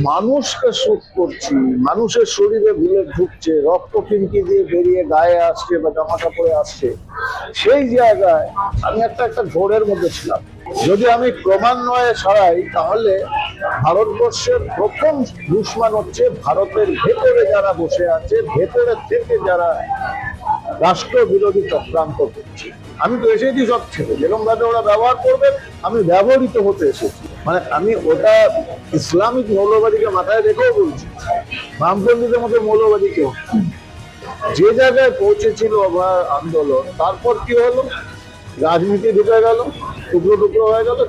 মানুষকে শুট করছি, মানুষের শরীরে বুলেট ঢুকছে, রক্ত ফিনকি দিয়ে বেরিয়ে গায়ে আসছে বা জামা কাপড়ে আসছে, সেই জায়গায় আমি একটা ঘোরের মধ্যে ছিলাম। যদি আমি ক্রমান্বয়ে সরাই তাহলে ভারতবর্ষের প্রথম দুশমন হচ্ছে ভারতের ভেতরে যারা বসে আছে, ভেতরে থেকে যারা রাষ্ট্র বিরোধী চক্রান্ত করছে। আমি তো এসেছি সব ছেড়ে, যেরকম ভাবে ওরা ব্যবহার করবে আমি ব্যবহৃত হতে এসেছি। মানে আমি ওটা ইসলামিক মৌলবাদীকে মাথায় রেখেও বলছি, বামপন্থীদের মধ্যে মৌলবাদী কেউ যে জায়গায় পৌঁছেছিল আমার আন্দোলন, তারপর কি হলো, রাজনীতি ঢুকে গেল, টুকরো টুকরো হয়ে গেল,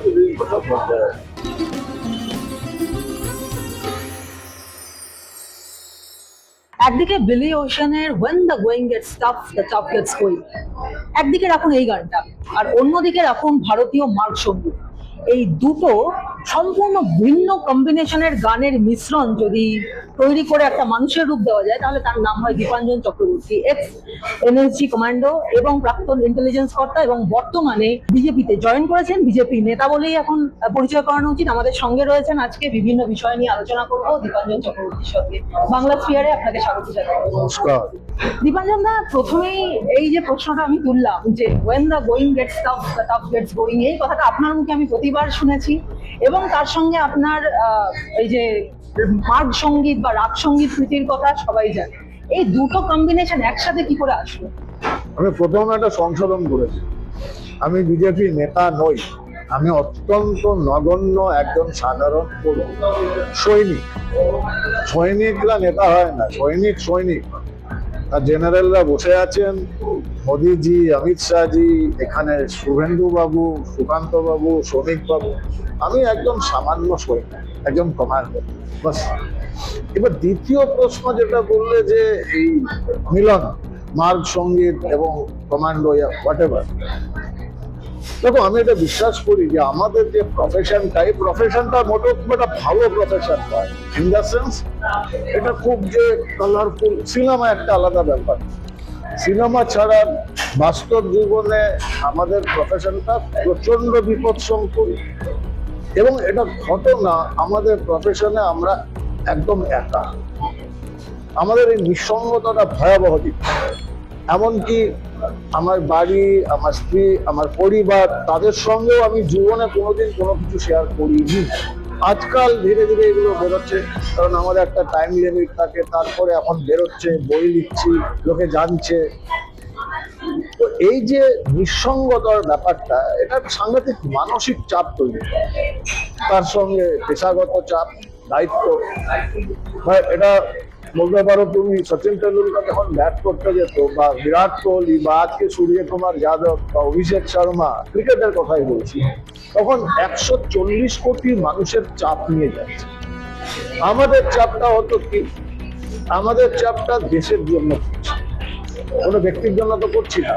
সব বন্ধ হয়ে গেল। একদিকে বিলি ওশানের when the going gets tough the tough gets going, একদিকে রাখুন এই গানটা, আর অন্যদিকে রাখুন ভারতীয় মার্গ সঙ্গীত। এই দুটো সম্পূর্ণ ভিন্ন কম্বিনেশনের গানের মিশ্রণ যদি তৈরি করে একটা মানুষের রূপ দেওয়া যায়, তাহলে তার নাম হয় Dipanjan Chakraborty, x NSG commando এবং প্রাক্তন ইন্টেলিজেন্স কর্তা, এবং বর্তমানে বিজেপিতে জয়েন করেছেন। বিজেপি নেতা বলেই এখন পরিচয় করানো উচিত। আমাদের সঙ্গে রয়েছেন আজকে, বিভিন্ন বিষয় নিয়ে আলোচনা করবো দীপাঞ্জন চক্রবর্তীর সঙ্গে। বাংলা স্পিয়ারে আপনাকে স্বাগত জানাই। নমস্কার। দীপাঞ্জন দা, প্রথমেই এই যে প্রশ্নটা আমি তুললাম যে when the going gets tough the tough gets going, এই কথাটা আপনার মুখে আমি প্রতিবার শুনেছি, এবং তার সঙ্গে আপনার এই যে মার্গ সঙ্গীত বা রাগ সঙ্গীত প্রীতির কথা সবাই জানে। এই দুটো কম্বিনেশন একসাথে কি করে আসলো? আমি প্রথমে একটা সংশোধন করেছি, আমি বিজেপি নেতা নই, আমি অত্যন্ত নগণ্য একজন সাধারণ সৈনিক। সৈনিকরা নেতা হয় না, সৈনিক সৈনিক। আর জেনারেলরা বসে আছেন, মোদিজি, অমিত শাহজি, এখানে শুভেন্দু বাবু, সুকান্ত বাবু, শ্রমিক বাবু, আমি একজন সামান্য সৈনিক, একজন কমান্ডার, বাস। এবার দ্বিতীয় প্রশ্ন যেটা বললে যে এই মিলন মার্গ সঙ্গীত এবং কমান্ডো হোয়াট এভার, দেখো আমি এটা বিশ্বাস করি যে আমাদের যে প্রফেশনটা, এই প্রফেশনটা মোটো একটা ভালো প্রফেশন নয়, ইন দ্য সেন্স এটা খুব যে কালারফুল। সিনেমা একটা আলাদা ব্যাপার, সিনেমা ছাড়া বাস্তব জীবনে আমাদের প্রফেশনটা প্রচন্ড বিপদসংকুল, এবং এটা ঘটনা আমাদের প্রফেশনে আমরা একদম একা। আমাদের এই নিঃসঙ্গতাটা ভয়াবহ দিক। এমনকি আমার বাড়ি, আমার স্ত্রী, আমার পরিবার, তাদের সঙ্গেও আমি জীবনে কোনোদিন কোনো কিছু শেয়ার করিনি। আজকাল ধীরে ধীরে এগুলো বেরোচ্ছে, কারণ আমাদের একটা টাইম লিমিট থাকে, তারপরে এখন বেরোচ্ছে, বই লিখছি, লোকে জানছে। তো এই যে নিঃসঙ্গতার ব্যাপারটা, এটা সাংঘাতিক মানসিক চাপ তৈরি করে, তার সঙ্গে পেশাগত চাপ, দায়িত্ব। এটা বলতে পারো তুমি সচিন তেন্ডুলকর যখন ব্যাট করতে যেত, বা বিরাট কোহলি, বা আজকে সূর্যকুমার যাদব বা অভিষেক শর্মা, ক্রিকেটের কথাই বলছি, তখন 140 কোটি মানুষের চাপ নিয়ে যাচ্ছে। আমাদের চাপটা হতো কি, আমাদের চাপটা দেশের জন্য করছি, কোনো ব্যক্তির জন্য তো করছি না,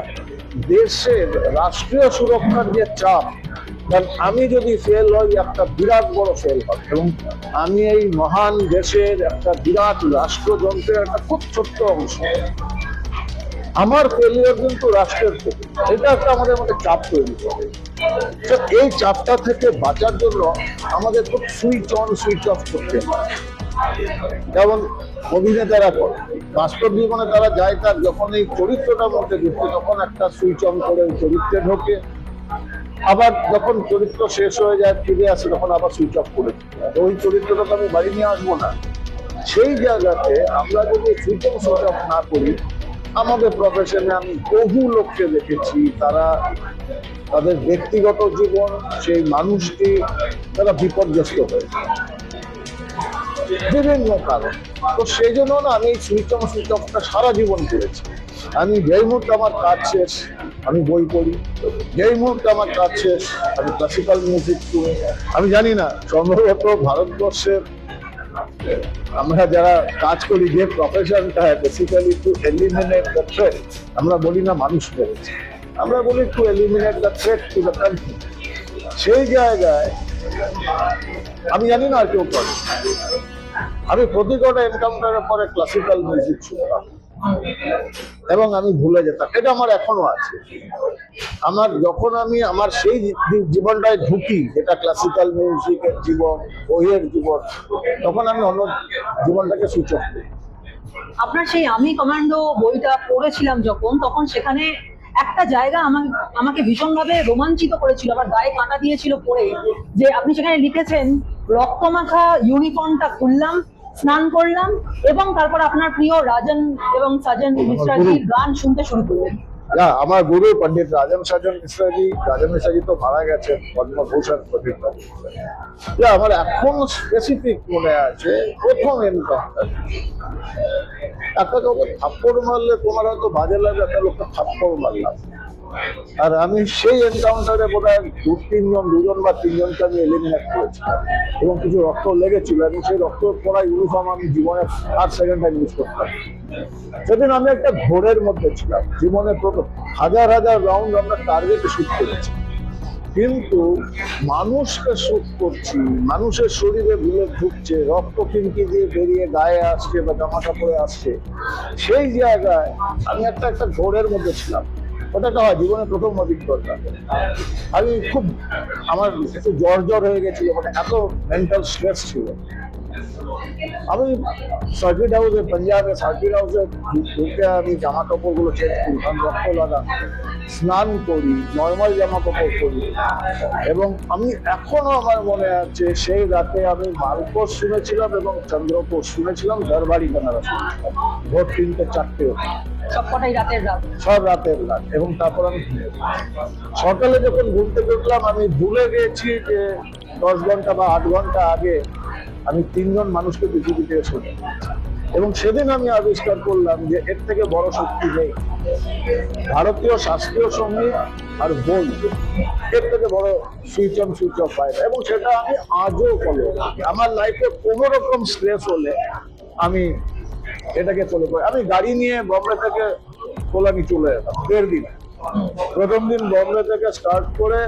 দেশের রাষ্ট্রীয় সুরক্ষার যে চাপ। কারণ আমি যদি ফেল হই, একটা বিরাট বড় ফেল হয়, এবং আমি এই মহান দেশের একটা বিরাট রাষ্ট্রযন্ত্রের একটা খুব ছোট্ট অংশ। আমার ফেলিওর কিন্তু রাষ্ট্রের ক্ষতি, এটা একটা আমাদের মধ্যে চাপ তৈরি করে। তো এই চাপটা থেকে বাঁচার জন্য আমাদের খুব সুইচ অন সুইচ অফ করতে হয়, যেমন অভিনেতারা করে। বাস্তব জীবনে তারা যায়, তার যখন এই চরিত্রটার মধ্যে ঢুকছে, তখন একটা সুইচ অন করে চরিত্রে ঢোকে, আবার যখন চরিত্র শেষ হয়ে যায়, ফিরে আসে, তখন আবার সুইচ অফ করে। ওই চরিত্রটা তো আমি বাড়ি নিয়ে আসবো না। সেই জায়গাতে আমরা যদি সুইচ অফ না করি, আমাদের প্রফেশনে আমি বহু লোককে দেখেছি, তারা তাদের ব্যক্তিগত জীবন, সেই মানুষটি তারা বিপর্যস্ত হয়েছে বিভিন্ন কারণ। তো সেই জন্য না আমি সুইচ অফটা সারা জীবন করেছি। আমি যেই মুহূর্তে আমার কাজ শেষ, আমি বই পড়ি, যেই মুহূর্তে আমার কাজ শেষ আমি ক্লাসিক্যাল মিউজিক শুনি। আমি জানি না, সম্ভবত ভারতবর্ষের আমরা যারা কাজ করি, যে প্রফেশনটা basically to eliminate the threat, আমরা বলি না মানুষ মেরেছে, আমরা বলি to eliminate the threat to the country. সেই জায়গায় আমি জানি না আর কেউ করে, আমি প্রতি কটা এনকাউন্টারের পরে ক্লাসিক্যাল মিউজিক শুনতাম, এবং আমি ভুলে যেতাম। এটা আমার এখনো আছে। যখন আমি আমার সেই জীবনটায় ঢুকি, যেটা ক্লাসিক্যাল মিউজিকের জীবন, বইয়ের জীবন, তখন আমি অন্য জীবনটাকে সুইচ অফ করি। আপনার সেই আমি কমান্ডো বইটা পড়েছিলাম যখন, তখন সেখানে একটা জায়গা আমাকে ভীষণভাবে রোমাঞ্চিত করেছিল, আমার গায়ে কাঁটা দিয়েছিল পড়ে, যে আপনি সেখানে লিখেছেন রক্তমাখা ইউনিফর্মটা খুললাম, স্নান করলাম এবং তারপর আপনার প্রিয় রাজন এবং সাজন মিশ্রাজির গান শুনতে শুরু করলেন। আমার গুরু পন্ডিত রাজন সাজন মিশ্রাজি, তো মারা গেছেন পদ্মভূষণ পন্ডিত। আমার এখন স্পেসিফিক মনে আছে, প্রথম এনকাউন্টার, একটা লোকে থাপ্পড় মারলে তোমার হয়তো বাজে লাগে, একটা লোককে থাপ্পড় মারলাম, আর আমি সেই এনকাউন্টারে বোধহয় দুজন বা তিনজনকে আমি এলিমিনেট করেছিলাম এবং কিছু রক্ত লেগেছিল, এবং সেই রক্ত পড়া ইউনিফর্ম আমি জীবনে 8 সেকেন্ড টাইম ইউজ করতাম। সেদিন আমি একটা ঘোরের মধ্যে ছিলাম, জীবনে প্রথম হাজার হাজার রাউন্ড আমরা টার্গেটে শুট করেছি, কিন্তু মানুষকে শুট করছি, মানুষের শরীরে বুলেট ঢুকছে, রক্ত খিনকি দিয়ে বেরিয়ে গায়ে আসছে বা জামা কাপড়ে আসছে, সেই জায়গায় আমি একটা ঘোরের মধ্যে ছিলাম। ওটা একটা জীবনের প্রথম অভিজ্ঞতা। আমি আমার একটু জ্বর হয়ে গেছিল, মানে এত মেন্টাল স্ট্রেস ছিল। আমি সার্কিট হাউসে, পাঞ্জাবে সার্কিট হাউসে ঢুকে আমি জামা কাপড় গুলো চেঞ্জ করি, কারণ রক্ত লাগা, স্নান করি, নর্মাল জামা কাপড় করি, এবং আমি এখনো আমার মনে আছে সেই রাতে আমি মালকোষ শুনেছিলাম এবং চন্দ্রকোষ শুনেছিলাম, দরবারি বেনারস ভোর 3-4 সবকটাই রাতের রাত, সব রাতের রাত। এবং তারপর আমি সকালে যখন ঘুরতে বেরোলাম, আমি ভুলে গেছি যে 10 ঘন্টা বা 8 ঘন্টা আগে আমি 3 জন মানুষকে পৃথিবীতে এসেছি, এবং সেদিন আমি আবিষ্কার করলাম যে এর থেকে বড় শক্তি নেই। ভারতীয় শাস্ত্রীয় সঙ্গীত আর বই, এর থেকে বড় সুইচ অন সুইচ অফ হয় না, এবং সেটা আমি আজও ফলো করি। আমার লাইফে কোনো রকম স্ট্রেস হলে আমি এটাকে ফলো করি। আমি গাড়ি নিয়ে বম্বে থেকে কল্যাণী চলে যেতাম 1.5 দিন। প্রথম দিন বম্বে থেকে স্টার্ট করে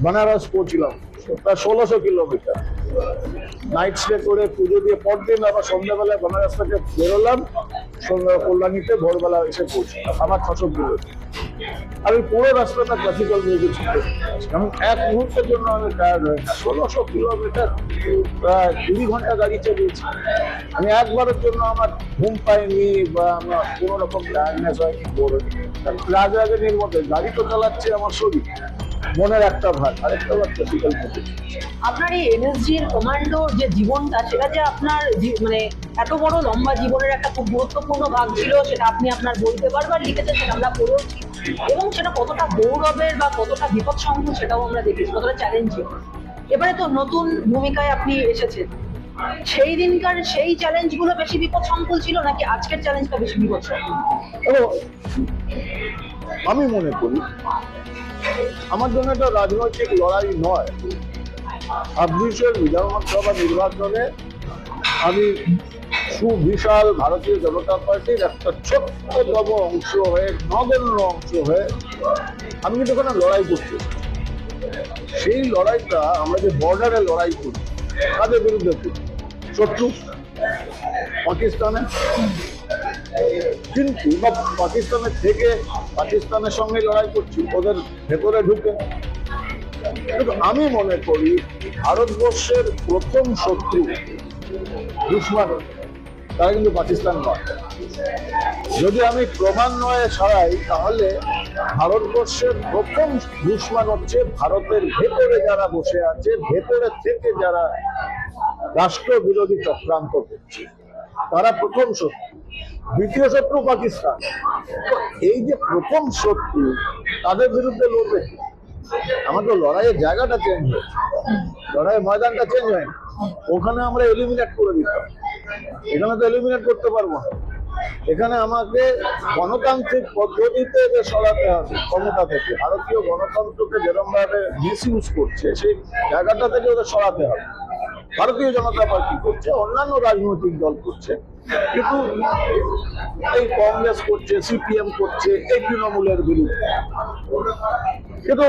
বেনারস পৌঁছলাম, প্রায় 1600 কিলোমিটার, নাইট স্টে করে পুজো দিয়ে পরদিন আবার সন্ধ্যাবেলায় বেনারস থেকে বেরোলাম, কল্যাণীতে ভোরবেলা এসে পৌঁছলাম। আমার 600 কিলোমিটার। আমি পুরো রাস্তাটা ক্লাসিক্যাল মিউজিক শুনতে, এমন এক মুহূর্তের জন্য আমি টায়ার্ড হই না। 1600 কিলোমিটার, প্রায় 20 ঘন্টা গাড়ি চালিয়েছি। আমি একবারের জন্য আমার ঘুম পাইনি বা আমার কোনো রকম টায়ার্ডনেস হয়নি, বোর হয়নি। রাজনীতির মধ্যে গাড়ি তো চালাচ্ছে আমার শরীর, মনের একটা ভাগ, আরেকটা ভাগ ক্লাসিক্যাল মিউজিক। আপনার এই এনএসজির কমান্ডোর যে জীবনটা, সেটা যে আপনার মানে এত বড় লম্বা জীবনের একটা খুব গুরুত্বপূর্ণ ভাগ ছিল, সেটা আপনি আপনার বইতে বারবার লিখেছেন, সেটা আমরা পড়েওছি, এবং সেটা কতটা গৌরবের বা কতটা বিপদসংকুল সেটাও আমরা দেখেছি, কতটা চ্যালেঞ্জিং। এবারে তো নতুন ভূমিকায় আপনি এসেছেন, সেই দিনকার সেই চ্যালেঞ্জ গুলো বেশি বিপদসংকুল ছিল নাকি আজকের চ্যালেঞ্জটা বেশি বিপদসংকুল? আমি মনে করি আমার জন্য এটা রাজনৈতিক লড়াই নয়। 26-এর বিধানসভা নির্বাচনে আমি সুবিশাল ভারতীয় জনতা পার্টির একটা ছোট্টতম অংশ হয়ে, নগণ্য অংশ হয়ে আমি কিন্তু ওখানে লড়াই করছি। সেই লড়াইটা আমরা যে বর্ডারে লড়াই করি, তাদের বিরুদ্ধে করি, শত্রু পাকিস্তানে, কিন্তু পাকিস্তানের থেকে পাকিস্তানের সঙ্গে লড়াই করছি, ওদের ভেতরে ঢুকে। কিন্তু আমি মনে করি ভারতবর্ষের প্রথম শত্রু, দুশ্মন, তারা কিন্তু পাকিস্তান নয়। যদি আমি ক্রমান্বয়ে ছড়াই, তাহলে ভারতবর্ষের প্রথম দুশ্মন হচ্ছে ভারতের ভেতরে যারা বসে আছে, ভেতরে থেকে যারা রাষ্ট্র বিরোধী চক্রান্ত করছে, তারা প্রথম শত্রু। দ্বিতীয় শত্রু পাকিস্তান। এই যে প্রথম শত্রু, তাদের বিরুদ্ধে লড়বে। আমাদের লড়াইয়ের জায়গাটা চেঞ্জ হয়েছে, লড়াইয়ের ময়দানটা চেঞ্জ হয়নি। ওখানে আমরা এলিমিনেট করে দিতাম, এখানে তো এলিমিনেট করতে পারবো না। এখানে আমাকে গণতান্ত্রিক পদ্ধতিতে যে সরাতে হবে ক্ষমতা থেকে, ভারতীয় গণতন্ত্রকে যেরকম ভাবে মিসইউজ করছে, সেই জায়গাটা থেকে ওদের সরাতে হবে। ভারতীয় জনতা পার্টি করছে, অন্যান্য রাজনৈতিক দল করছে, কিন্তু এই কংগ্রেস করছে, সিপিএম করছে, এই তৃণমূলের বিরুদ্ধে। কিন্তু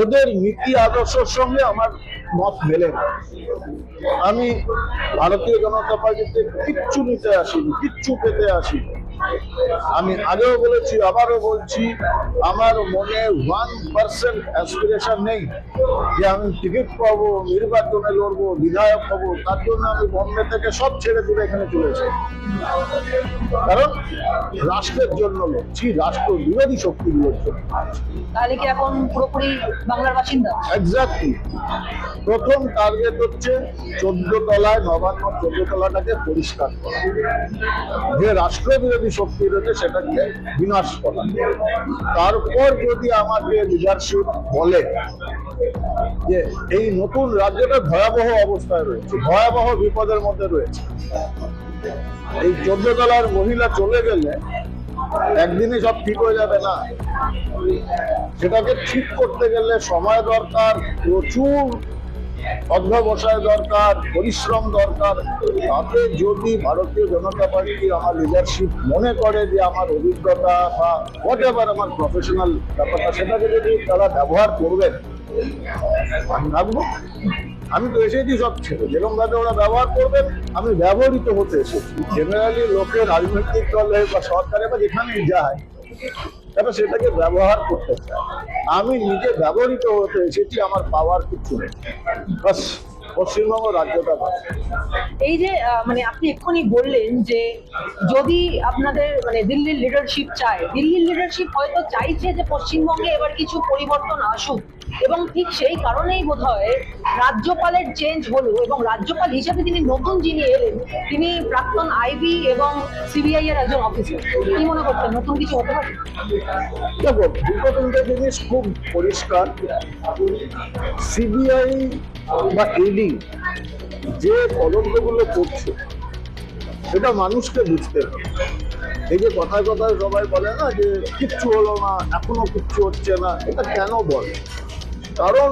ওদের নীতি আদর্শের সঙ্গে আমার মত মেলে না। আমি ভারতীয় জনতা পার্টিতে কিচ্ছু নিতে আসিনি, কিচ্ছু পেতে আসিনি। আমি আগেও বলেছি, আবারও বলছি, আমার মনে 1% অ্যাসপিরেশন নেই যে আমি টিকিট পাবো, নির্বাচনে লড়বো, বিধায়ক হবো। তার জন্য আমি বম্বে থেকে সব ছেড়ে দিলে এখানে চলেছি। কারণ রাষ্ট্রের জন্য লড়ছি, রাষ্ট্র বিরোধী শক্তিগুলোর জন্য। তাহলে কি এখন পুরোপুরি বাংলার বাসিন্দা? এক্স্যাক্টলি। প্রথম টার্গেট হচ্ছে 14 তলায়, নবান্ন 14 তলাটাকে পরিষ্কার করা, যে রাষ্ট্র বিরোধী শক্তি রয়েছে সেটাকে বিনাশ করা। তারপর যদি আমাকে লিডারশিপ বলে যে এই নতুন রাজ্যটা ভয়াবহ অবস্থায় রয়েছে, ভয়াবহ বিপদের মধ্যে রয়েছে, এই 14 তলার মহিলা চলে গেলে একদিনে সব ঠিক হয়ে যাবে না। সেটাকে ঠিক করতে গেলে সময় দরকার, প্রচুর অধ্যবসায় দরকার, পরিশ্রম দরকার। তাতে যদি ভারতীয় জনতা পার্টি আমার লিডারশিপ মনে করে যে আমার অভিজ্ঞতা বা হোয়াট এভার আমার প্রফেশনাল ব্যাপারটা, সেটাকে যদি তারা ব্যবহার করবেন, আমি ভাববো। আমি তো এসেছি সব ছেড়ে, যেরকম ভাবে ওরা ব্যবহার করবেন আমি ব্যবহৃত হতে এসেছি। জেনারেলি লোকের রাজনৈতিক দলে বা সরকারে বা যেখানেই যায় তারা সেটাকে ব্যবহার করতে চায়। আমি নিজে ব্যবহৃত হতে এসেছি, আমার পাওয়ার কিছু নেই। বাস পশ্চিমবঙ্গ রাজ্যটা বাস। এই যে মানে আপনি এক্ষুনি বললেন যে যদি আপনাদের মানে দিল্লির লিডারশিপ চায়, দিল্লির লিডারশিপ হয়তো চাইছে যে পশ্চিমবঙ্গে এবার কিছু পরিবর্তন আসুক, এবং ঠিক সেই কারণেই বোধহয় রাজ্যপালের চেঞ্জ হলো, এবং রাজ্যপাল হিসেবে তিনি নতুন যিনি এলেন তিনি প্রাক্তন আইবি এবং সিবিআই এর একজন অফিসার। কি মনে করছেন নতুন কিছু হতে পারে? দেখো, দুটো তিনটে জিনিস খুব পরিষ্কার। সিবিআই বা ইডি যে তদন্তগুলো করছে সেটা মানুষকে বুঝতে হবে। এই যে কথায় কথায় সবাই বলে না যে কিচ্ছু হলো না, এখনো কিচ্ছু হচ্ছে না, এটা কেন বলে? কারণ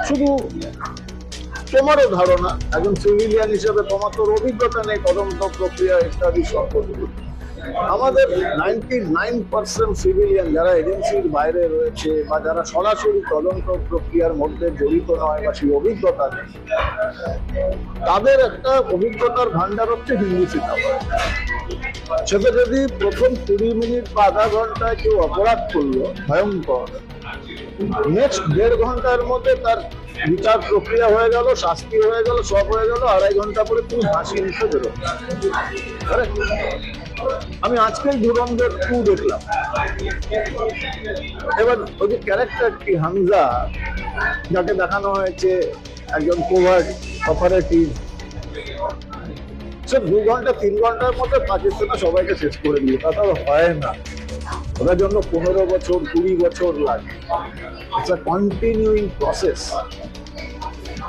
শুধু তোমারও ধারণা, একজন সিভিলিয়ান হিসেবে তোমার তোর অভিজ্ঞতা নেই তদন্ত প্রক্রিয়া ইত্যাদি সম্পর্কে। আমাদের 99% সিভিলিয়ান যারা এজেন্সির বাইরে রয়েছে বা যারা সরাসরি তদন্ত প্রক্রিয়ার মধ্যে জড়িত নয় বা সেই অভিজ্ঞতা নেই, তাদের একটা অভিজ্ঞতার ভান্ডার হচ্ছে হিন্দি সিনেমা। সেটা যদি প্রথম 20 মিনিট বা আধা ঘন্টায় কেউ অপরাধ করলো ভয়ঙ্কর, নেক্সট 1.5 ঘন্টার মধ্যে তার বিচার প্রক্রিয়া হয়ে গেল, শাস্তি হয়ে গেল, সব হয়ে গেল, 2.5 ঘন্টা পরে তুমি ফাঁসি নিতে বেরো। আমি আজকে ধুরন্ধর 2 দেখলাম। এবার ওই যে ক্যারেক্টারটি হামজা, যাকে দেখানো হয়েছে একজন কোভার্ট অপারেটিভ, সে 2 ঘন্টা 3 ঘন্টার মধ্যে পাকিস্তানে সবাইকে শেষ করে দিল। তা তো হয় না, ওটার জন্য 15 বছর 20 বছর লাগে। It's a continuing process.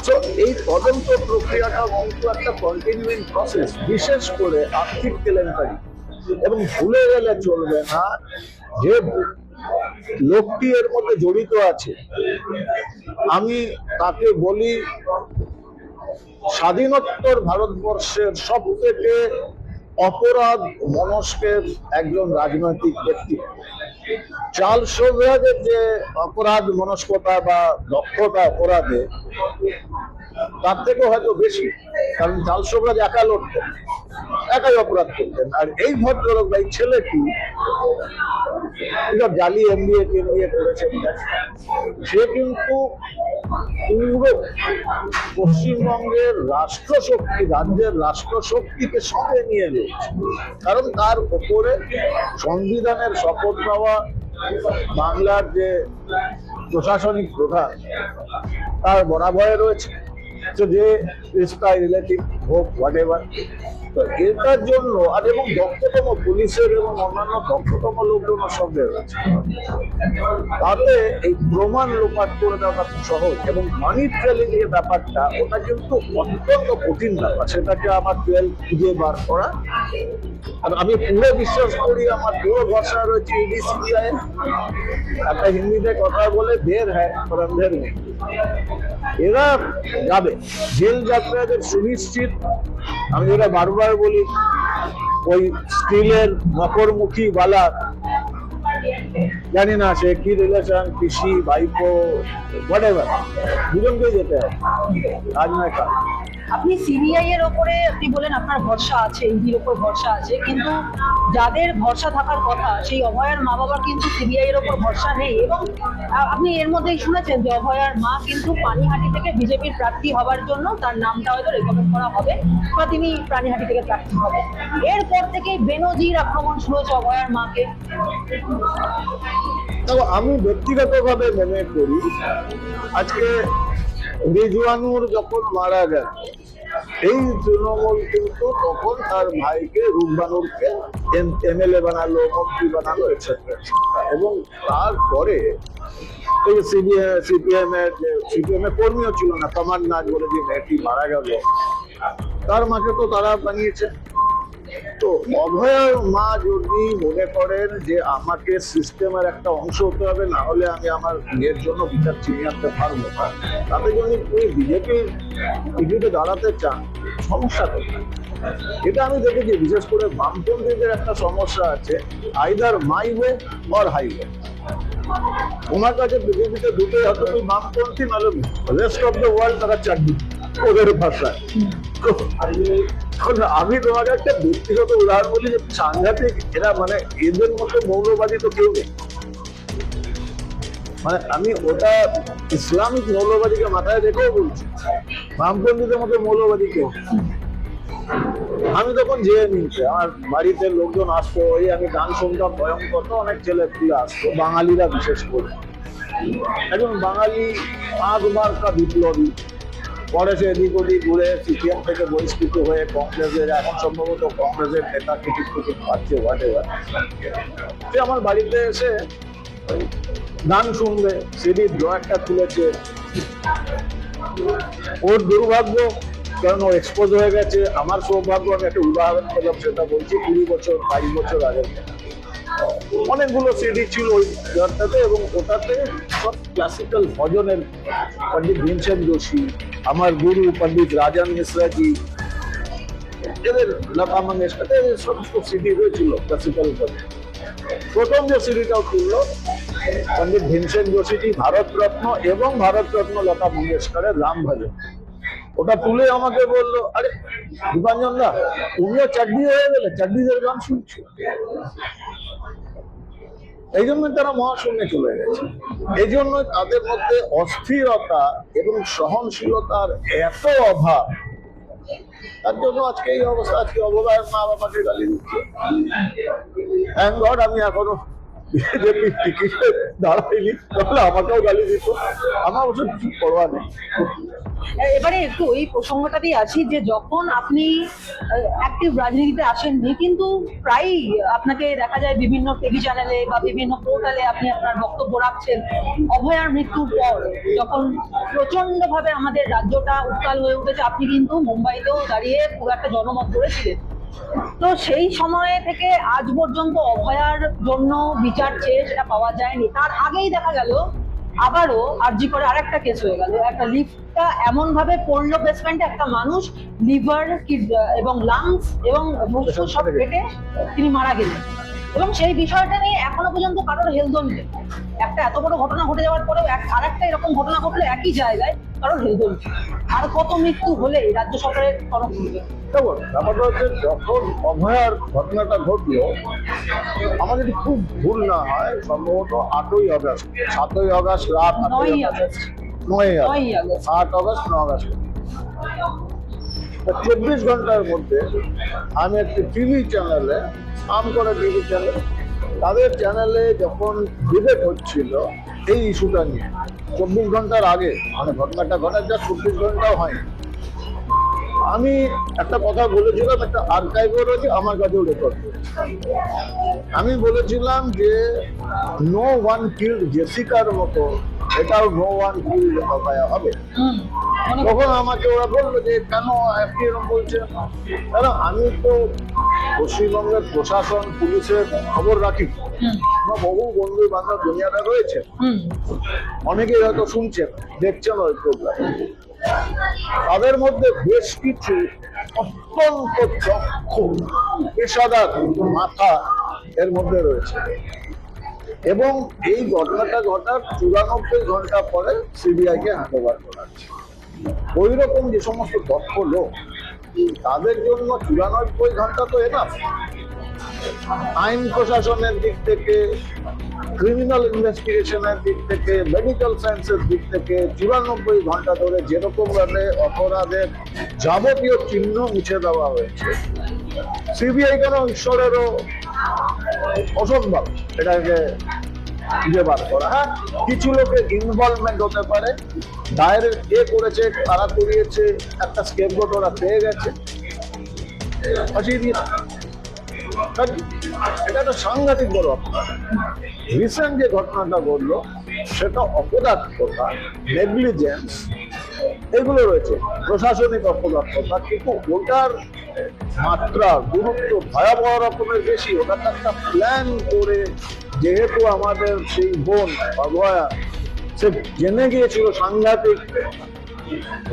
So এই তদন্ত প্রক্রিয়াটা কিন্তু একটা কন্টিনিউইং প্রসেস, বিশেষ করে আর্থিক কেলেঙ্কারি। এবং ভুলে গেলে চলবে না যে লোকটি এর মধ্যে জড়িত আছে। আমি তাকে বলি স্বাধীনোত্তর ভারতবর্ষের সব থেকে অপরাধ মনস্কের একজন রাজনৈতিক ব্যক্তি। চার্লস শোভরাজের যে অপরাধ মনস্কতা বা দক্ষতা অপরাধে, তার থেকেও হয়তো বেশি। কারণ চার্লস শোভরাজ একা লড়তেন, একাই অপরাধ করতেন। আর এই ভদ্রলোক বা এই ছেলেটি জালি MBA করেছেন, সে কিন্তু পুরো পশ্চিমবঙ্গের রাষ্ট্রশক্তি, রাজ্যের রাষ্ট্রশক্তিকে সঙ্গে নিয়ে রয়েছে। কারণ তার উপরে সংবিধানের শপথ নেওয়া বাংলার যে প্রশাসনিক প্রধান, তার বরাবরে রয়েছে। যে রিস্কা রিলেটিভ হোক হোয়াট এভার, তো এটার জন্য আর এবং দক্ষতম পুলিশের এবং অন্যান্য দক্ষতম লোকজন সঙ্গে রয়েছে। তাতে এই প্রমাণ লোপাট করে দেওয়াটা খুব সহজ। এবং মানি ট্রেলিং যে ব্যাপারটা, ওটা কিন্তু অত্যন্ত কঠিন ব্যাপার। সেটাকে আমার 12 খুঁজে বার করা। আর আমি পুরো বিশ্বাস করি, আমার পুরো ভরসা রয়েছে ইডি সিবিআই। একটা হিন্দিতে কথা বলে বের হ্যাঁ पर अंधेर নেই। এরা যাবে, জেল যাত্রা সুনিশ্চিত। আমি যেটা বারবার বলি, ওই স্টিলের মকরমুখী বালা, জানি না সে কি রিলেশন, পিসি ভাইপো হোয়াট এভার, দুজনকেই যেতে হয়, আজ নয় কাল। আপনি সিবিআই এর ওপরে আপনি বলেন আপনার ভরসা আছে, ইডির ওপর ভরসা আছে, কিন্তু যাদের ভরসা থাকার কথা সেই অভয়ার মা বাবার কিন্তু সিবিআই এর ওপর ভরসা নেই। এবং আপনি এর মধ্যেই শুনেছেন যে অভয়ার মা কিন্তু পানিহাটি থেকে বিজেপির প্রার্থী হওয়ার জন্য তার নামটা হয়তো রেকমেন্ড করা হবে বা তিনি পানিহাটি থেকে প্রার্থী হবেন। এরপর থেকেই বেনজির আক্রমণ শুরু হয়েছে অভয়ার মাকে। দেখো, আমি ব্যক্তিগতভাবে মনে করি আজকে রিজওয়ানুর যখন মারা গেল, এই তৃণমূল কিন্তু তখন তার ভাইকে রুকবানুরকে এমএলএ বানালো, মন্ত্রী বানালো, এটসেট্রা। এবং তারপরে সিপিএম এর কর্মীও ছিল না, তমান্নাজ বলে যে মেয়েটি মারা গেল, তার মাকে তো তারা বানিয়েছে। তো অভয়ার মা যদি মনে করেন যে আমাকে সিস্টেমের একটা অংশ হতে হবে, না হলে আমি আমার মেয়ের জন্য বিচার চিনিয়ে আনতে পারবো না, তাতে যদি ওই বিজেপির টিকিটে দাঁড়াতে চান, সমস্যা কোথায়? এটা আমি দেখেছি, বিশেষ করে বামপন্থীদের একটা সমস্যা আছে, either my way or highway. তোমার কাছে পৃথিবীতে দুটোই, হয়তো তুই বামপন্থী, নাহলে রেস্ট অফ দ্য ওয়ার্ল্ড তারা চাকরি, ওদের ভাষায়। আমি তোমাকে একটা ব্যক্তিগত উদাহরণ বলি, যে সাংঘাতিক এরা, মানে এদের মতো মৌলবাদী তো কেউ নেই। মানে আমি ওটা ইসলামিক মৌলবাদীকে মাথায় রেখেও বলছি, বামপন্থীদের মতো মৌলবাদী কেউ। আমি তখন যেয়ে নিতে আমার বাড়িতে লোকজন আসতো, ওই আমি গান শুনতাম ভয়ঙ্কর, তো অনেক ছেলে পুলে আসতো, বাঙালিরা বিশেষ করে। একজন বাঙালি আধমার্কা বিপ্লবী, পরে সে এদিক ওদিক ঘুরে সিপিএম থেকে বহিষ্কৃত হয়ে কংগ্রেসের, এখন সম্ভবত কংগ্রেসের নেতা টিকিট পাচ্ছে, হোয়াটএভার। সে আমার বাড়িতে এসে গান শুনবে, সিডির ড্রয়ারটা খুলেছে। ওর দুর্ভাগ্য, কারণ ও এক্সপোজ হয়ে গেছে। আমার সৌভাগ্য, আমি একটা উদাহরণ পেলাম, সেটা বলছি 20 বছর 22 বছর আগে অনেকগুলো সিডি ছিল ওই ড্রয়ারটাতে, এবং ওটাতে সব ক্লাসিক্যাল ভজনের পন্ডিত ভীমসেন যোশী, আমার গুরু পন্ডিত রাজন মিশ্রাজি, এদের লতা মঙ্গেশকর, এদের সমস্ত সিডি হয়েছিল ক্লাসিক্যাল ভজন। প্রথম যে সিডিটাও তুললো পন্ডিত ভীমসেন যোশীজি ভারতরত্ন এবং ভারতরত্ন লতা মঙ্গেশকরের রাম ভজন। ওটা তুলে আমাকে বললো, আরে দীপাঞ্জন দা, তুমিও চাকরি হয়ে গেলে, চাকরিদের গান শুনছো। এই জন্য তারা মহাশূন্যে চলে গেছে। এই জন্য তাদের মধ্যে অস্থিরতা এবং সহনশীলতার এত অভাব, তার জন্য আজকে এই অবস্থা। আজকে অবহেলার মা বাবাকে গালি দিচ্ছে। থ্যাংক গড আমি এখনো বিজেপির টিকিটে দাঁড়াইনি, তাহলে আমাকেও গালি দিত। আমার অবশ্য কিছু পরোয়া নেই। এবারে একটু ওই প্রসঙ্গটাতেই আছি, যে যখন আপনি অ্যাক্টিভ রাজনীতিতে আসেননি, কিন্তু প্রায়ই আপনাকে দেখা যায় বিভিন্ন টিভি চ্যানেলে বা বিভিন্ন পোর্টালে আপনি আপনার বক্তব্য রাখছেন। অভয়ার মৃত্যুর পর যখন প্রচন্ড ভাবে আমাদের রাজ্যটা উত্তাল হয়ে উঠেছে, আপনি কিন্তু মুম্বাইতেও দাঁড়িয়ে পুরো একটা জনমত গড়েছিলেন। তো সেই সময় থেকে আজ পর্যন্ত অভয়ার জন্য বিচার চেয়ে সেটা পাওয়া যায়নি। তার আগেই দেখা গেল আবারও আরজি করে আরেকটা কেস হয়ে গেল। একটা লিফটটা এমন ভাবে পড়লো বেসমেন্টে, একটা মানুষ লিভার এবং লাংস এবং ফুসফুস সব কেটে তিনি মারা গেলেন। এবং সেই বিষয়টা নিয়ে এখনো পর্যন্ত কারোর হেলদোল নেই। একটা এত বড় ঘটনা ঘটে যাওয়ার পরেও আরেকটা এরকম ঘটনা ঘটলে একই জায়গায় কারোর হেলদোল নেই। আর কত মৃত্যু হলে রাজ্য সরকারের তরফ থেকে। ব্যাপারটা হচ্ছে, যখন অভয়ার ঘটনাটা ঘটলো, আমার যদি খুব ভুল না হয়, সম্ভবত 8ই আগস্ট, 7ই আগস্ট রাত, 9ই আগস্ট, 8 আগস্ট 9 আগস্ট, 24 ঘন্টার মধ্যে আমি একটি টিভি চ্যানেলে, নাম করা টিভি চ্যানেল, তাদের চ্যানেলে যখন ডিবেট হচ্ছিল এই ইস্যুটা নিয়ে, 24 ঘন্টার আগে, মানে ঘটনাটা ঘটার যা 24 ঘন্টাও হয়নি, আমি একটা কথা বলেছিলাম, একটা আর্কাইভও রয়েছে, আমার কাছেও রেকর্ড রয়েছে। আমি বলেছিলাম যে নো ওয়ান কিল্ড জেসিকার মতো এটাও নো ওয়ান কিল্ড অভয়া হবে। তখন আমাকে ওরা বললো যে কেন আপনি এরকম বলছেন? কারণ আমি তো পশ্চিমবঙ্গের প্রশাসন, পুলিশের খবর রাখি। আমার বহু বন্ধু বান্ধব দুনিয়াটা রয়েছে, অনেকেই হয়তো শুনছেন, দেখছেন ওই প্রোগ্রাম। তাদের মধ্যে বেশ কিছু অত্যন্ত দক্ষ পেশাদার মাথা এর মধ্যে রয়েছে, এবং এই ঘটনাটা ঘটার 94 ঘন্টা পরে সিবিআই কে হ্যান্ডওভার করা হচ্ছে। ওই রকম যে সমস্ত দক্ষ লোক, তাদের জন্য 94 ঘন্টা তো এনাফ। আইন প্রশাসনের দিক থেকে, ক্রিমিনাল ইনভেস্টিগেশনের দিক থেকে, মেডিকেল সায়েন্সের দিক থেকে 94 ঘন্টা ধরে যেরকম ভাবে অপরাধের যাবতীয় চিহ্ন মুছে দেওয়া হয়েছে, সিবিআই কেন ঈশ্বরেরও অসম্ভব এটাকে খুঁজে বার করা। হ্যাঁ, কিছু লোকের ইনভলভমেন্ট হতে পারে, দায়ের কে করেছে, কারা করিয়েছে, একটা স্কেপগোট ওরা পেয়ে গেছে, ফাঁসিয়ে দিয়ে। এটা একটা সাংঘাতিক বড় অপরাধ। রিসেন্ট যে ঘটনাটা ঘটলো সেটা অপদার্থতা, নেগলিজেন্স, এগুলো রয়েছে, প্রশাসনিক অপদার্থতা, কিন্তু ওটার মাত্রা, গুরুত্ব ভয়াবহ রকমের বেশি। ওটা একটা প্ল্যান করে, যেহেতু আমাদের সেই বোন অভয়া সে জেনে গিয়েছিল সাংঘাতিক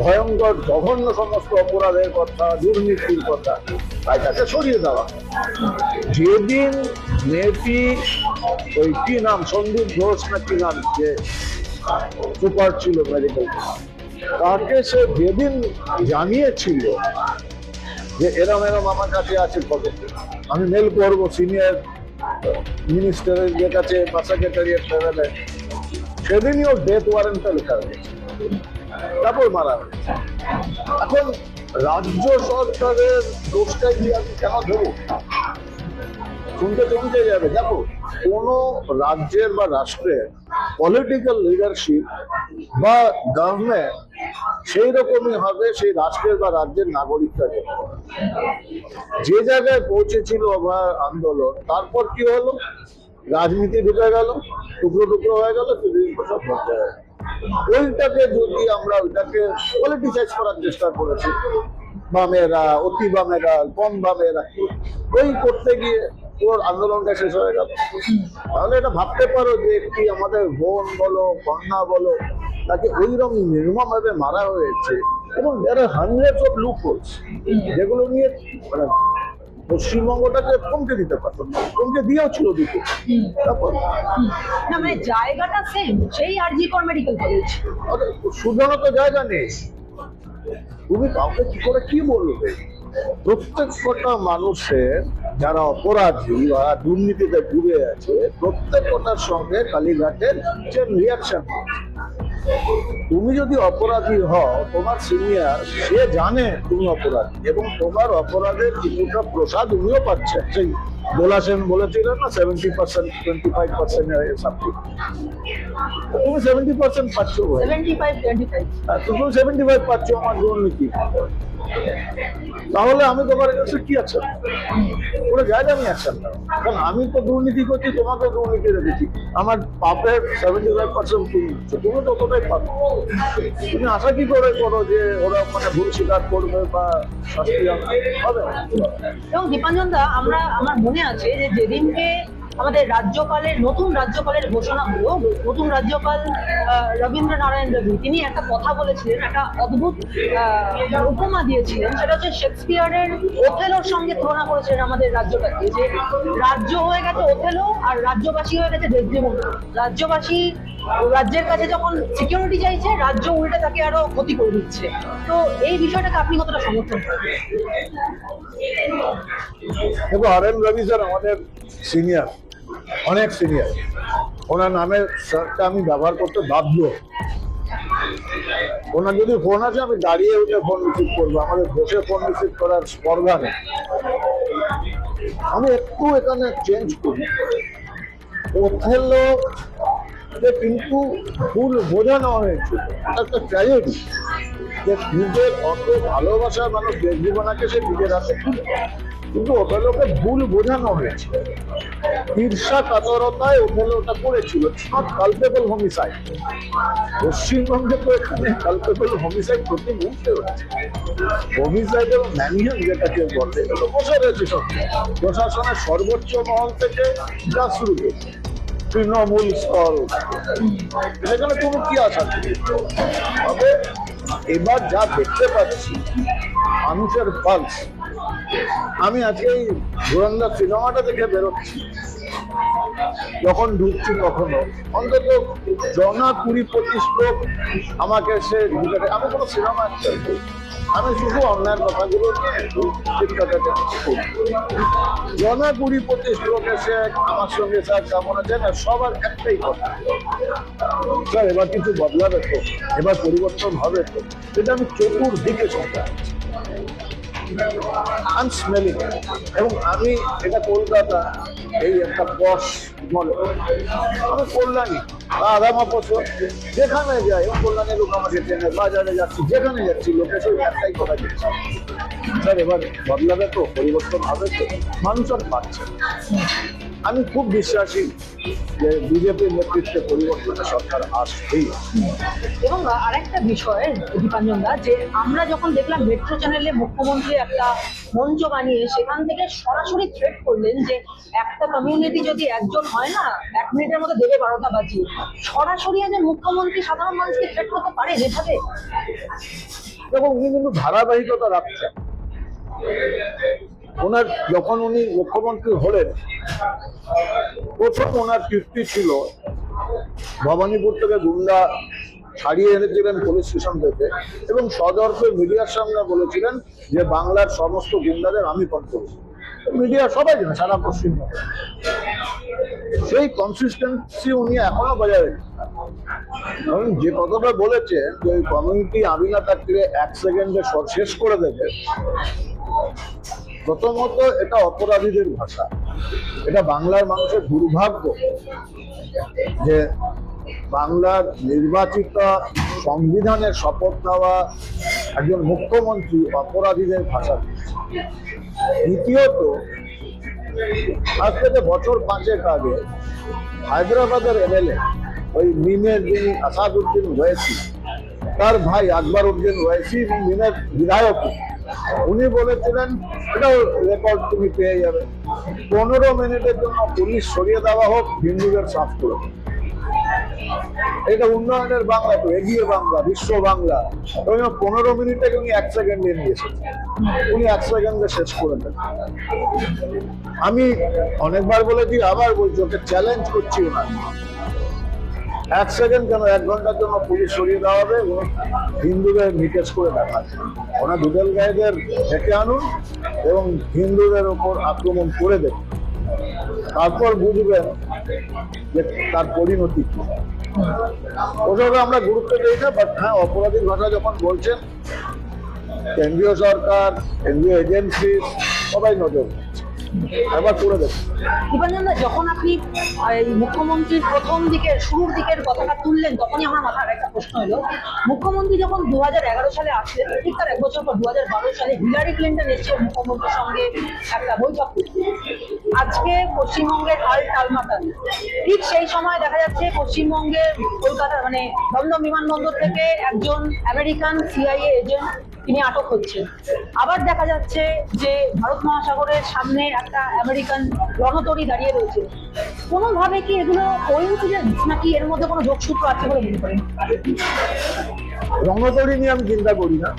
ভয়ঙ্কর জঘন্য সমস্ত অপরাধের কথা, দুর্নীতির কথা, তাই তাকে সরিয়ে দেওয়া। যেদিন মেয়েটি, ওই কি নাম, সন্দীপ ঘোষ না কি নাম, যে সুপার ছিল মেডিকেল, তাকে সে যেদিন জানিয়েছিল যে এরম এরম আমার কাছে আছে খবর, আমি মেল করবো সিনিয়র মিনিস্টারের কাছে বা সেক্রেটারিয়েট লেভেলে, সেদিনই ওর ডেথ ওয়ারেন্টটা লেখা হয়েছে, তারপর মারা হয়েছে। এখন রাজ্য সরকারের দোষটাই দিয়ে আমি কেন দেবো? শুনতে চমকে যাবে। দেখো, কোন রাজ্যের বা রাষ্ট্রের পলিটিক্যাল লিডারশিপ বা গভর্নমেন্ট সেই রকমই হবে সেই রাষ্ট্রের বা রাজ্যের নাগরিকরা। যে জায়গায় পৌঁছেছিল অভয়ার আন্দোলন, তারপর কি হলো? রাজনীতি ঢুকে গেল, টুকরো টুকরো হয়ে গেল, সব বলতে হয়। ওইটাকে যদি আমরা ওইটাকে পলিটিসাইজ করার চেষ্টা করেছি, বামেরা, অতি বামেরা, কম বামেরা, ওই করতে গিয়ে ওর আন্দোলনটা শেষ হয়ে গেল। তাহলে এটা ভাবতে পারো যে একটি আমাদের বোন বলো, কন্যা বলো, তাকে ওইরকম নির্মম ভাবে মারা হয়েছে, এবং there are hundreds of loopholes, যেগুলো নিয়ে মানে পশ্চিমবঙ্গটাকে কমকে দিতে পারতো, কমকে দিয়েও ছিল দিতে। তারপর না মানে জায়গাটা সেম, সেই আরজি কর মেডিকেল কলেজ, শুধরানোর তো জায়গা নেই। তুমি কাউকে কি করে কি বলবে? প্রত্যেকটা মানুষের যারা অপরাধী বা দুর্নীতিতে ডুবে আছে, প্রত্যেকটার সঙ্গে কালীঘাটের যে রিয়াকশন। তুমি যদি অপরাধী হও, তোমার সিনিয়র সে জানে তুমি অপরাধী, এবং তোমার অপরাধের কিছুটা প্রসাদ উনিও পাচ্ছেন। সেই দোলা সেন বলেছিলেন না 70%, 25% সামথিং, তুমি 70% পাচ্ছ। 75-25 তুমি 75 পাচ্ছ আমার দুর্নীতি, তাহলে আমি তোমার কাছে কি অ্যাকশন? ওরা জায়গা আমি অ্যাকশন নেব, কারণ আমি তো দুর্নীতি করছি, তোমাকে দুর্নীতি রেখেছি, আমার পাপের 75% তুমি নিচ্ছ, তুমি তো ততটাই পাবে। তুমি আশা কি করে করো যে ওরা মানে ভুল স্বীকার করবে বা শাস্তি হবে? এবং দীপাঞ্জন দা, আমার মনে আছে যে যেদিনকে আমাদের রাজ্যপালের নতুন রাজ্যপালের ঘোষণা হলো, নতুন রাজ্যপাল রবীন্দ্র নারায়ণ রবি, তিনি একটা কথা বলেছিলেন, একটা অদ্ভুত উপমা দিয়েছিলেন, সেটা হচ্ছে শেক্সপিয়ারের ওথেলোর সঙ্গে তুলনা করেছিলেন আমাদের রাজ্যটাকে, যে রাজ্য হয়ে গেছে ওথেলো আর রাজ্যবাসী হয়ে গেছে ডেসডেমোনা। রাজ্যবাসী রাজ্যের কাছে যখন সিকিউরিটি চাইছে, রাজ্য উল্টে তাকে আরো ক্ষতি করে দিচ্ছে। তো এই বিষয়টাকে আপনি কতটা সমর্থন করেন? দেখো, আর.এন. রবি স্যার আমাদের সিনিয়র, অনেক সিনিয়র, ওনার নামের স্যারটা আমি ব্যবহার করতে বাধ্য। ওনার যদি ফোন আছে আমি দাঁড়িয়ে উঠে ফোন রিসিভ করবো, আমাদের বসে ফোন রিসিভ করার স্পর্ধা নেই। আমি একটু এখানে চেঞ্জ করি, ওথেলো কিন্তু ভুল বোঝানো হয়েছিল, একটা ট্র্যাজেডি, যে নিজের অত ভালোবাসার মানুষ দেশজীবনাকে সে নিজের হাতে তুলে, কিন্তু ওথেলোকে ভুল বোঝানো হয়েছিল। ঈর্ষা কাতরতায় ওথেলোটা করেছিল, নট কালপেবল হোমিসাইড। পশ্চিমবঙ্গে তো এখানে কালপেবল হোমিসাইড প্রতি মুহূর্তে হচ্ছে। হোমিসাইড এবং ম্যানিয়ান যেটাকে বলে, এটা বসে রয়েছে সব প্রশাসনের সর্বোচ্চ মহল থেকে গ্রাসরুটে, তৃণমূল স্তর। সেখানে তুমি কি আশা করি? তবে এবার যা দেখতে পাচ্ছি মানুষের পালস, আমি আজকে এই ধুরন্ধর সিনেমাটা দেখে বেরোচ্ছি, যখন ঢুকছি তখনও অন্তত 20-25 লোক আমাকে সে জিজ্ঞাসা, আমি কোনো সিনেমা অ্যাক্টর নই, আমি শুধু অন্যায়ের কথাগুলো নিয়ে একটু চিৎকারটা করি। 20-25 লোক এসে আমার সঙ্গে স্যার কেমন আছে না, সবার একটাই কথা, স্যার এবার কিছু বদলাবে তো, এবার পরিবর্তন হবে তো। এটা আমি চতুর্দিকে শুনতে পাচ্ছি, আমি স্মেলিং। এবং আমি এটা কলকাতা, এই একটা পশ মনে, আমি কল্যাণী বা আদামাপস যেখানে যাই, এবং কল্যাণী লোক আমাকে চেনে, বাজারে যাচ্ছি, যেখানে যাচ্ছি লোকের সঙ্গে একটাই কথা দিচ্ছি, স্যার এবার বদলাবে তো, পরিবর্তন হবে তো। মানুষ আর পাচ্ছে না। আমি খুব বিশ্বাসী যে বিজেপির নেতৃত্বে পরিবর্তনের সরকার আসবেই। এবং আরেকটা বিষয় দীপাঞ্জন দা, যে আমরা যখন দেখলাম মেট্রো চ্যানেলে মুখ্যমন্ত্রী একটা মঞ্চ বানিয়ে সেখান থেকে সরাসরি থ্রেট করলেন যে একটা কমিউনিটি যদি একজন হয় না, 1 মিনিটের মধ্যে দেবে 12টা বাজিয়ে, সরাসরি একজন মুখ্যমন্ত্রী সাধারণ মানুষকে থ্রেট করতে পারে যেভাবে? এবং উনি কিন্তু ধারাবাহিকতা রাখছেন। ওনার যখন উনি মুখ্যমন্ত্রী হলেন, প্রথম ওনার কীর্তি ছিল ভবানীপুর থেকে গুন্ডা ছাড়িয়ে এনেছিলেন পুলিশ স্টেশন থেকে, এবং সদর্পে মিডিয়ার সামনে বলেছিলেন যে বাংলার সমস্ত গুন্ডাদের আমি কন্ট্রোল। মিডিয়া সবাই জানে, সারা পশ্চিমবঙ্গে। সেই কনসিস্টেন্সি উনি এখনো বজায় রেখেছেন। কারণ যে কথাটা বলেছেন যে ওই কমিউনিটি আমি না থাকলে 1 সেকেন্ডে শেষ করে দেবে, প্রথমত এটা অপরাধীদের ভাষা। এটা বাংলার মানুষের দুর্ভাগ্য যে বাংলার নির্বাচিত সংবিধানের শপথ নেওয়া একজন মুখ্যমন্ত্রী অপরাধীদের ভাষা। দ্বিতীয়ত, আজ থেকে বছর 5 আগে হায়দ্রাবাদের এমএলএ ওই মিমের যিনি আসাদুদ্দিন ওয়েসি, তার ভাই আকবর উদ্দিন ওয়েসি এবং মিমের বিধায়ক, উনি বলেছিলেন, এটাও রেকর্ড তুমি পেয়ে যাবে, 15 মিনিটের জন্য পুলিশ সরিয়ে দেওয়া হোক, হিন্দুদের সাফ করে। এটা উন্নয়নের বাংলা তো, এগিয়ে বাংলা, বিশ্ব বাংলা। 15 মিনিটটাকে উনি 1 সেকেন্ডে নিয়ে এসেছেন, উনি 1 সেকেন্ডে শেষ করে দেন। আমি অনেকবার বলেছি, আবার বলছি, ওকে চ্যালেঞ্জ করছি ওনার, 1 সেকেন্ড কেন, 1 ঘন্টার জন্য পুলিশ সরিয়ে দেওয়া হবে, হিন্দুদের নিকেশ করে দেখাচ্ছে। ওনার দুধেল গায়েদের ডেকে আনুন এবং হিন্দুদের ওপর আক্রমণ করে দেন, তারপর বুঝবেন যে তার পরিণতি কি। ওসবে আমরা গুরুত্ব দিই না, বাট হ্যাঁ, অপরাধীর ভাষা যখন বলছেন, কেন্দ্রীয় সরকার, কেন্দ্রীয় এজেন্সি সবাই নজর এবার করে দেবে। দীপাঞ্জন দা, যখন আপনি এই মুখ্যমন্ত্রীর প্রথম দিকের শুরুর দিকের কথাটা তুললেন, তখনই আমার মাথায় একটা প্রশ্ন হলো, মুখ্যমন্ত্রী যখন 2011 সালে আসলেন, ঠিক তার 1 বছর পর 2012 সালে হিলারি ক্লিন্টন এসে মুখ্যমন্ত্রীর সঙ্গে একটা বৈঠক করতে। আজকে পশ্চিমবঙ্গের হাল টালমাটাল। ঠিক সেই সময় দেখা যাচ্ছে পশ্চিমবঙ্গের কলকাতা মানে দমদম বিমানবন্দর থেকে একজন আমেরিকান সিআইএ এজেন্ট তিনি আটক হচ্ছেন। আবার দেখা যাচ্ছে যে ভারত মহাসাগরের সামনে একটা আমেরিকান রণতরী দাঁড়িয়ে রয়েছে। কোনোভাবে কি এগুলো কোইন্সিডেন্স, নাকি এর মধ্যে কোনো যোগসূত্র আছে বলে মনে করেন? রণতরী নিয়ে আমি চিন্তা করি না,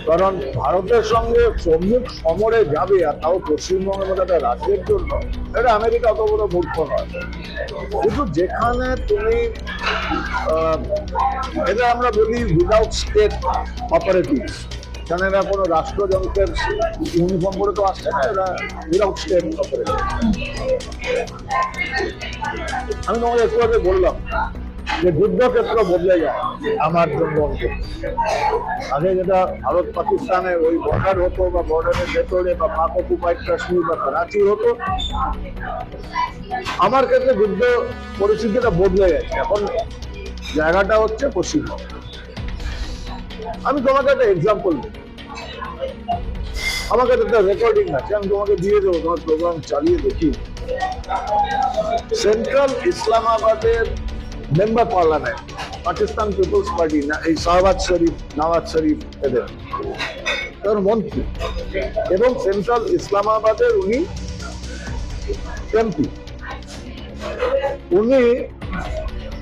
কারণ ভারতের সঙ্গে সম্মুখ সমরে যাবে, আর তাও পশ্চিমবঙ্গের মতো একটা রাজ্যের জন্য, এটা আমেরিকা অত বড় মূর্খ নয়। কিন্তু যেখানে তুমি এটা আমরা বলি উইদাউট স্টেট অপারেটিভস, কারণ এরা কোনো রাষ্ট্রযন্ত্রের ইউনিফর্ম পরে তো আসছে না, এরা উইদাউট স্টেট অপারেটিভ। আমি তোমাকে একটু আগে বললাম যে যুদ্ধক্ষেত্র বদলে যায় আমার জন্য। আগে যেটা ভারত পাকিস্তানের ওই বর্ডার হতো, বা বর্ডারের ভেতরে বা পাক অকুপাইড কাশ্মীর বা করাচি হতো, আমার ক্ষেত্রে যুদ্ধ পরিস্থিতিটা বদলে গেছে। এখন জায়গাটা হচ্ছে পশ্চিমবঙ্গ। আমি তোমাকে একটা এক্সাম্পল দিই, আমার কাছে একটা রেকর্ডিং আছে, আমি তোমাকে দিয়ে দেবো, তোমার প্রোগ্রাম চালিয়ে দেখি। সেন্ট্রাল ইসলামাবাদের মেম্বার পার্লামেন্ট, পাকিস্তান পিপলস পার্টি, না এই নওয়াজ শরীফ এদের তার মন্ত্রী, এবং সেন্ট্রাল ইসলামাবাদের উনি এমপি। উনি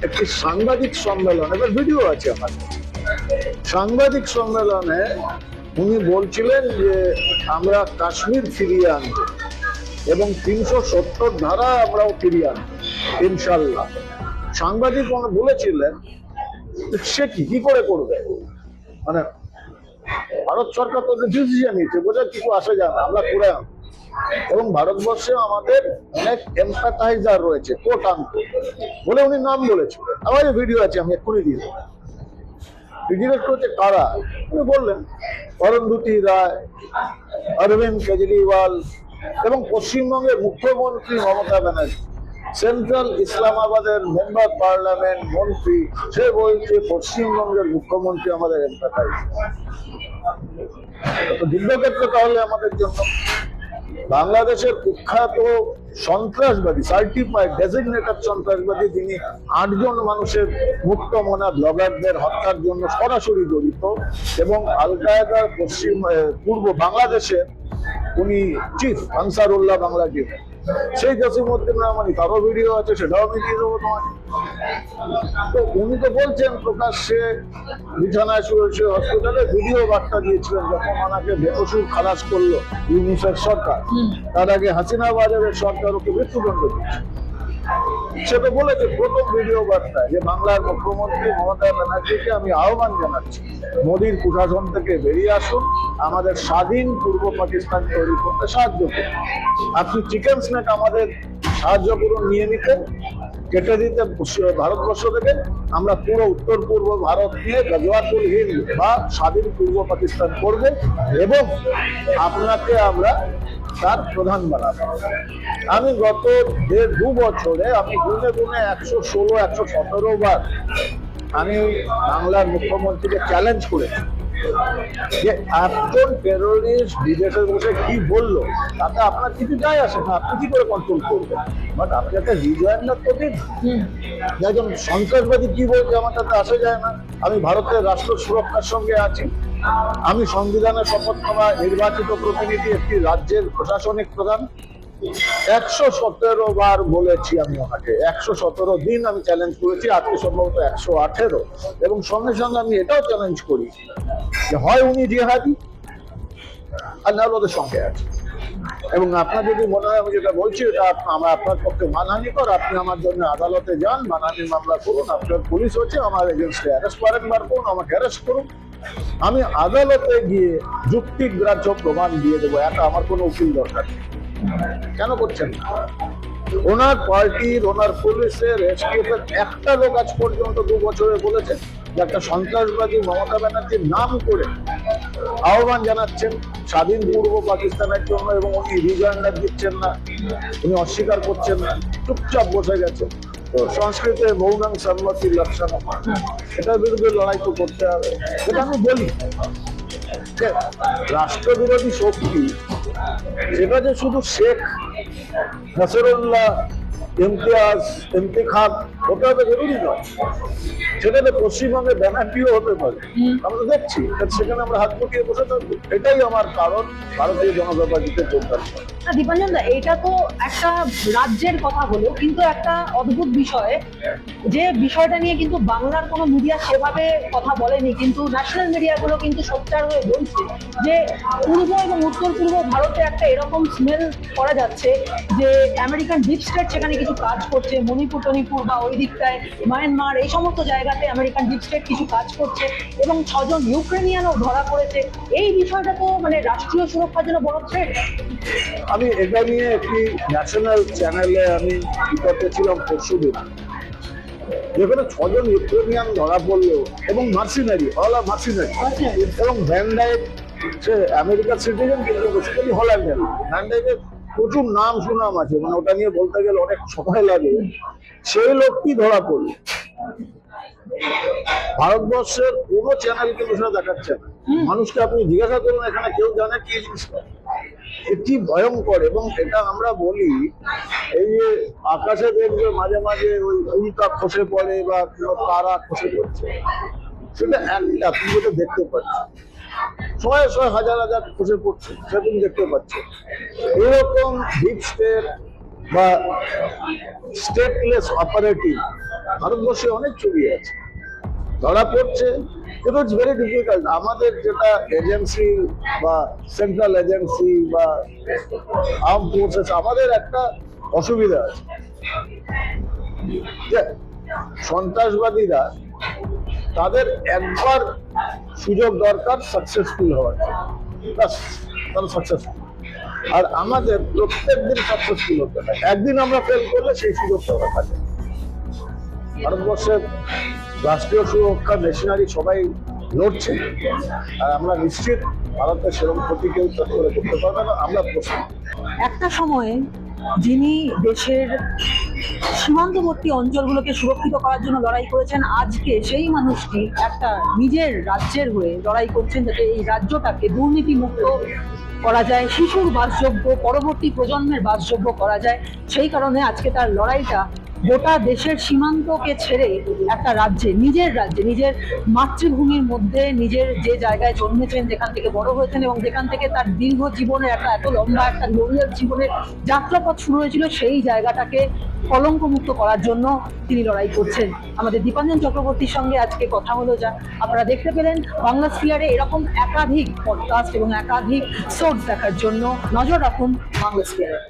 একটি সাংবাদিক সম্মেলনে, এবার ভিডিও আছে আমার, সাংবাদিক সম্মেলনে উনি বলছিলেন যে আমরা কাশ্মীর ফিরিয়ে আনবো, এবং 370 ধারা আমরাও ফিরিয়ে আনবো ইনশাল্লাহ। সাংবাদিক বলেছিলেন সে কি করে করবে, মানে ভারত সরকার তো ডিসিশন নিচ্ছে, বোঝার কিছু আসে যায় না, আমরা করে আনবো। এবং ভারতবর্ষে আমাদের অনেক এমপ্যাথাইজার রয়েছে কোট আনকোট বলে উনি নাম বলেছিলেন, আমার ভিডিও আছে, আমি এক্ষুনি দিয়ে দেবো। জিজ্ঞেস করছে কারা, উনি বললেন অরুন্ধতী রায়, অরবিন্দ কেজরিওয়াল এবং পশ্চিমবঙ্গের মুখ্যমন্ত্রী মমতা ব্যানার্জি, সেন্ট্রাল ইসলামাবাদের মেম্বার পার্লামেন্ট মন্ত্রী, সে বলছে পশ্চিমবঙ্গের মুখ্যমন্ত্রী আমাদের এমপ্যাথাইজার। যুদ্ধক্ষেত্র তাহলে আমাদের জন্য বাংলাদেশের কুখ্যাত সন্ত্রাসবাদী, সার্টিফাইড ডেজিগনেটেড সন্ত্রাসবাদী, যিনি 8 জন মানুষের মুক্তমনা ব্লগারদের হত্যার জন্য সরাসরি জড়িত এবং আল কায়েদার পূর্ব বাংলাদেশের উনি চিফ, আনসারুল্লাহ বাংলা চিফ, সেই জসিমউদ্দিন রহমানি, তারও ভিডিও আছে, সেটাও আমি দিয়ে দেবো তোমাকে। তো উনি তো বলছেন প্রকাশ্যে বিছানায় শুয়ে হসপিটালে ভিডিও বার্তা দিয়েছিলেন যখন ওনাকে বেকসুর খালাস করলো ইউনিসেফ সরকার, তার আগে হাসিনা বাজারের সরকার ওকে মৃত্যুদণ্ড দিয়েছে। সে তো বলেছে প্রথম ভিডিও বার্তায় যে বাংলার মুখ্যমন্ত্রী মমতা ব্যানার্জিকে আমি আহ্বান জানাচ্ছি মোদীর কুশাসন থেকে বেরিয়ে আসুন, আমাদের স্বাধীন পূর্ব পাকিস্তান তৈরি করতে সাহায্য করুন। আপনি চিকেন স্নেক আমাদের সাহায্য করুন নিয়ে নিতে, কেটে দিতে ভারতবর্ষ থেকে, আমরা পুরো উত্তর পূর্ব ভারত নিয়ে গজওয়াতুল হিন্দ বা স্বাধীন পূর্ব পাকিস্তান করবে এবং আপনাকে আমরা তার প্রধান বানাবো। আমি গত 1.5-2 বছরে আমি গুনে 116-117 বার আমি বাংলার মুখ্যমন্ত্রীকে চ্যালেঞ্জ করেছি যে একজন টেরোরিস্ট বিদেশে বসে কি বললো তাতে আপনার কিছু যায় আসে না, আপনি কি করে কন্ট্রোল করবেন, বাট আপনি একটা রিজয়েন্ডার তো দিন। একজন সন্ত্রাসবাদী কি বলছে আমার তাতে আসে যায় না, আমি ভারতের রাষ্ট্র সুরক্ষার সঙ্গে আছি, আমি সংবিধানের শপথ নেওয়া নির্বাচিত প্রতিনিধি একটি রাজ্যের প্রশাসনিক প্রধান। 117 বার বলেছি আমি ওনাকে, 117 দিন আমি চ্যালেঞ্জ করেছি, আজকে সম্ভবত 118, এবং সঙ্গে সঙ্গে আমি এটাও চ্যালেঞ্জ করি যে হয় উনি জিহাদি আর না ওদের সঙ্গে আছে। এবং আপনার যদি মনে হয় আমি যেটা বলছি এটা আমার আপনার পক্ষে মানহানিকর, আপনি আমার জন্য আদালতে যান, মানহানি মামলা করুন, আপনার পুলিশ হচ্ছে, আমার এগেনস্টে অ্যারেস্ট ওয়ারেন্ট বার করুন, আমাকে অ্যারেস্ট করুন, আমি আদালতে গিয়ে যুক্তিগ্রাহ্য প্রমাণ দিয়ে দেবো, এটা আমার কোনো উকিল দরকার নেই। কেন করছেন না? ওনার পার্টির, ওনার পুলিশের, এসটিএফ এর একটা লোক আজ পর্যন্ত 2 বছরে বলেছে যে একটা সন্ত্রাসবাদী মমতা ব্যানার্জির নাম করে আহ্বান জানাচ্ছেন স্বাধীন পূর্ব পাকিস্তানের জন্য এবং উনি রিজয়েন্ডার দিচ্ছেন না, উনি অস্বীকার করছেন না, চুপচাপ বসে গেছেন। তো সংস্কৃতে মৌনাং সম্মতি লক্ষণ, এটার বিরুদ্ধে লড়াই তো করতে হবে। এটা আমি বলি যে রাষ্ট্রবিরোধী শক্তি সেটা যে শুধু শেখ নাসরুল্লাহ, ইমতিয়াজ, ইন্তিখাব হতে হবে জরুরি নয়, সেখানে পশ্চিমবঙ্গে ব্যানার্জিও হতে পারে, আমরা দেখছি সেখানে আমরা হাত গুটিয়ে বসে থাকবো। এটাই আমার কারণ ভারতীয় জনতা পার্টিতে যোগদান করা। দীপাঞ্জন দা, এটা তো একটা রাজ্যের কথা হলো, কিন্তু একটা অদ্ভুত বিষয়, যে বিষয়টা নিয়ে কিন্তু বাংলার কোনো মিডিয়া সেভাবে কথা বলেনি, কিন্তু ন্যাশনাল মিডিয়াগুলো কিন্তু সোচ্চার হয়ে বলছে যে পূর্ব এবং উত্তর পূর্ব ভারতে একটা এরকম স্মেল করা যাচ্ছে যে আমেরিকান ডিপ স্টেট সেখানে কিছু কাজ করছে, মণিপুর টনিপুর বা ওই দিকটায় মায়ানমার, এই সমস্ত জায়গাতে আমেরিকান ডিপ স্টেট কিছু কাজ করছে এবং 6 জন ইউক্রেনিয়ানও ধরা পড়েছে। এই বিষয়টা তো মানে রাষ্ট্রীয় সুরক্ষার জন্য বড় থ্রেট। আমি এটা নিয়ে একটি ন্যাশনাল চ্যানেলে আমি করতেছিলাম পরশুদিন, যেখানে 6 জন ইউক্রেনিয়ান ধরা পড়লো এবং মার্সিনারি, অল আর মার্সিনারি, এবং ভ্যানডাইক সে আমেরিকার সিটিজেন কিন্তু বেসিক্যালি হল্যান্ডের। ভ্যানডাইকের প্রচুর নাম সুনাম আছে, মানে ওটা নিয়ে বলতে গেলে অনেক সময় লাগে। সেই লোকটি ধরা পড়লো, ভারতবর্ষের কোনো চ্যানেল কিন্তু সেটা দেখাচ্ছে না। মানুষকে আপনি জিজ্ঞাসা করুন এখানে কেউ জানে কি জিনিসটা, কি ভয়ঙ্কর। এবং এটা আমরা বলি এই যে আকাশে দেখবে মাঝে মাঝে ওই উল্কা খসে পড়ে বা কোনো তারা খসে পড়ছে, সেটা একটা আপনি যেটা দেখতে পাচ্ছেন, 100 হাজার খসে পড়ছে, সেরকম দেখতে পাচ্ছেন। এরকম ডিপ স্টেট বা স্টেটলেস অপারেটিভ ভারতবর্ষে অনেক ছড়িয়ে আছে। ধরা পড়ছে, কিন্তু ইটস ভেরি ডিফিকাল্ট। আমাদের যেটা এজেন্সি বা সেন্ট্রাল এজেন্সি বা আর্ম ফোর্সেস, আমাদের একটা অসুবিধা আছে যে সন্ত্রাসবাদীরা, তাদের একবার সুযোগ দরকার সাকসেসফুল হওয়ার জন্য, ব্যাস তারা সাকসেসফুল। আর আমাদের প্রত্যেক দিন সাকসেসফুল হতে হয়, একদিন আমরা ফেল করলে সেই সুযোগটা ওরা থাকে। ভারতবর্ষের রাষ্ট্রীয় সুরক্ষা মেশিনারি সবাই লড়ছে, আর আমরা নিশ্চিত ভারতের সেরকম ক্ষতি কেউ করে করতে পারবে না, আমরা প্রস্তুত। একটা সময়ে যিনি দেশের সীমান্তবর্তী অঞ্চলগুলোকে সুরক্ষিত করার জন্য লড়াই করেছেন, আজকে সেই মানুষটি একটা নিজের রাজ্যের হয়ে লড়াই করছেন যাতে এই রাজ্যটাকে দুর্নীতি মুক্ত করা যায়, শিশুর বাসযোগ্য, পরবর্তী প্রজন্মের বাসযোগ্য করা যায়। সেই কারণে আজকে তার লড়াইটা গোটা দেশের সীমান্তকে ছেড়ে একটা রাজ্যে, নিজের মাতৃভূমির মধ্যে, নিজের যে জায়গায় জন্মেছেন, যেখান থেকে বড় হয়েছেন এবং যেখান থেকে তার দীর্ঘ জীবনের একটা এত লম্বা একটা গ্লোরিয়াস জীবনের যাত্রাপথ শুরু হয়েছিল, সেই জায়গাটাকে কলঙ্কমুক্ত করার জন্য তিনি লড়াই করছেন। আমাদের দীপাঞ্জন চক্রবর্তীর সঙ্গে আজকে কথা হলো যা আপনারা দেখতে পেলেন। বাংলা স্ফিয়ারে এরকম একাধিক পডকাস্ট এবং একাধিক সোর্স দেখার জন্য নজর রাখুন বাংলা স্ফিয়ারে।